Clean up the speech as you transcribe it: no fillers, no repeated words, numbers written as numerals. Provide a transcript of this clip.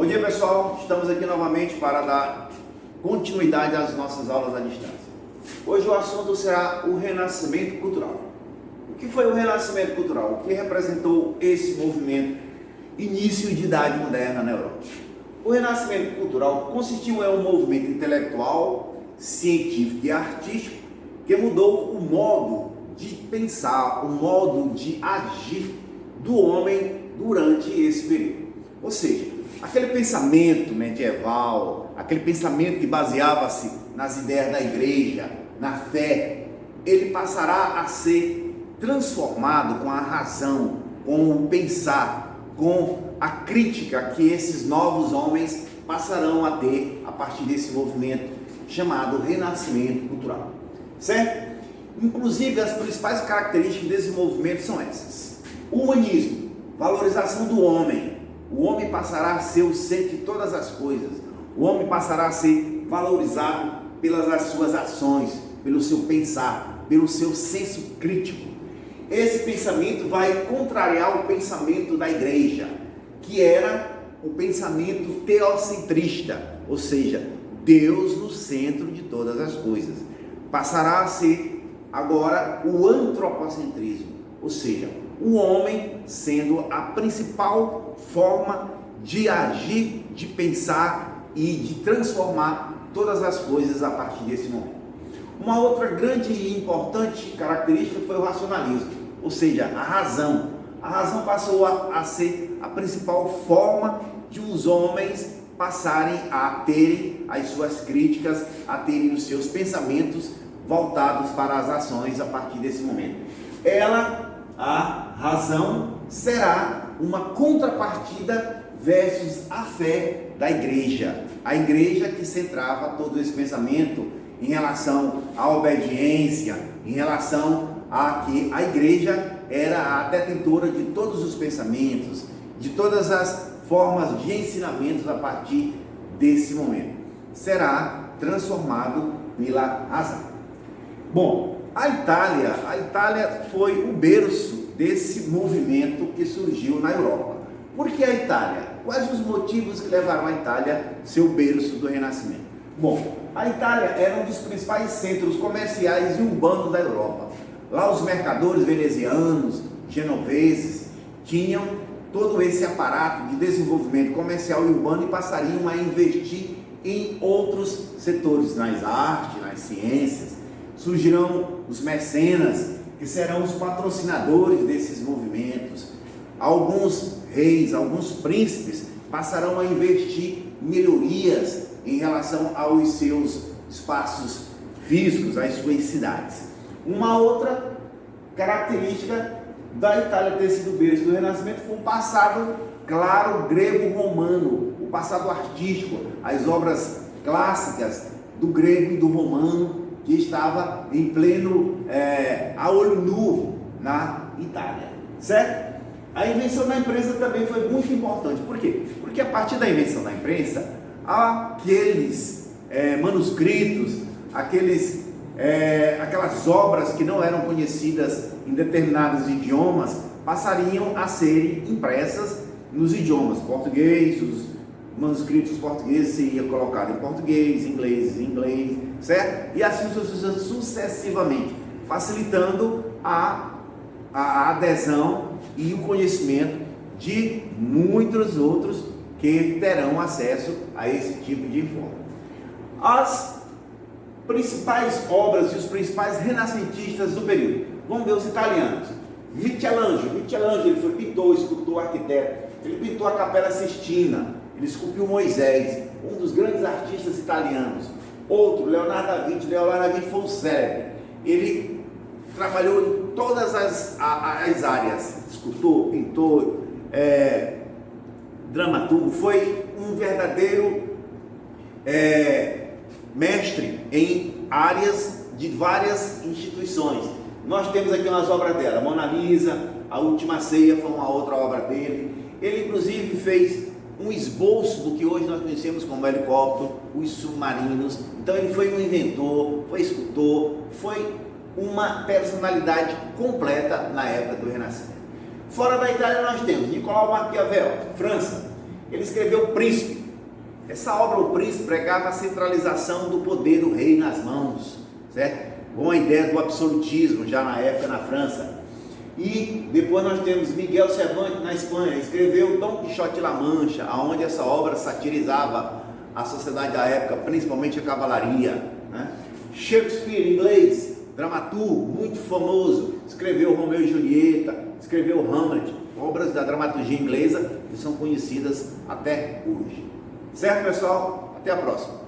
Bom dia, pessoal, estamos aqui novamente para dar continuidade às nossas aulas à distância. Hoje o assunto será o renascimento cultural. O que foi o renascimento cultural? O que representou esse movimento, início de idade moderna na Europa? O renascimento cultural consistiu em um movimento intelectual, científico e artístico que mudou o modo de pensar, o modo de agir do homem durante esse período. Ou seja, aquele pensamento medieval, aquele pensamento que baseava-se nas ideias da igreja, na fé, ele passará a ser transformado com a razão, com o pensar, com a crítica que esses novos homens passarão a ter a partir desse movimento chamado Renascimento Cultural, certo? Inclusive, as principais características desse movimento são essas: o humanismo, valorização do homem. O homem passará a ser o centro de todas as coisas. O homem passará a ser valorizado pelas suas ações, pelo seu pensar, pelo seu senso crítico. Esse pensamento vai contrariar o pensamento da igreja, que era o pensamento teocentrista, ou seja, Deus no centro de todas as coisas. Passará a ser agora o antropocentrismo, ou seja, o homem sendo a principal forma de agir, de pensar e de transformar todas as coisas a partir desse momento. Uma outra grande e importante característica foi o racionalismo, ou seja, a razão. A razão passou a ser a principal forma de os homens passarem a terem as suas críticas, a terem os seus pensamentos voltados para as ações a partir desse momento. A razão, será uma contrapartida versus a fé da igreja. A igreja que centrava todo esse pensamento em relação à obediência, em relação a que a igreja era a detentora de todos os pensamentos, de todas as formas de ensinamentos a partir desse momento. Será transformado pela razão. Bom, a Itália foi o berço desse movimento que surgiu na Europa. Por que a Itália? Quais os motivos que levaram a Itália a ser o berço do Renascimento? Bom, a Itália era um dos principais centros comerciais e urbanos da Europa. Lá os mercadores venezianos, genoveses, tinham todo esse aparato de desenvolvimento comercial e urbano e passariam a investir em outros setores, nas artes, nas ciências. Surgirão os mecenas, que serão os patrocinadores desses movimentos. Alguns reis, alguns príncipes passarão a investir em melhorias em relação aos seus espaços físicos, às suas cidades. Uma outra característica da Itália ter sido berço do Renascimento foi um passado, claro, grego-romano, o passado artístico, as obras clássicas do grego e do romano, que estava em pleno, a olho nu na Itália, certo? A invenção da imprensa também foi muito importante. Por quê? Porque a partir da invenção da imprensa, aqueles manuscritos, aquelas obras que não eram conhecidas em determinados idiomas, passariam a serem impressas nos idiomas português. Os manuscritos portugueses seriam colocados em português, inglês, certo? E assim sucessivamente, facilitando a adesão e o conhecimento de muitos outros que terão acesso a esse tipo de informe. As principais obras e os principais renascentistas do período. Vamos ver os italianos. Michelangelo, ele foi pintor, escultor, arquiteto. Ele pintou a Capela Sistina, ele esculpiu Moisés, um dos grandes artistas italianos. Outro, Leonardo da Vinci foi um célebre. Ele trabalhou em todas as áreas, escultor, pintor, dramaturgo, foi um verdadeiro mestre em áreas de várias instituições. Nós temos aqui umas obras dela, Mona Lisa, A Última Ceia foi uma outra obra dele. Ele inclusive fez um esboço do que hoje nós conhecemos como helicóptero, os submarinos. Então ele foi um inventor, foi escultor, foi uma personalidade completa na época do Renascimento. Fora da Itália nós temos Nicolau Maquiavel, França. Ele escreveu O Príncipe. Essa obra, O Príncipe, pregava a centralização do poder do rei nas mãos, certo? Com a ideia do absolutismo, já na época na França. E depois nós temos Miguel Cervantes na Espanha, escreveu Dom Quixote de La Mancha, onde essa obra satirizava a sociedade da época, principalmente a cavalaria, né? Shakespeare, inglês, dramaturgo muito famoso, escreveu Romeu e Julieta, escreveu Hamlet, obras da dramaturgia inglesa que são conhecidas até hoje. Certo, pessoal? Até a próxima.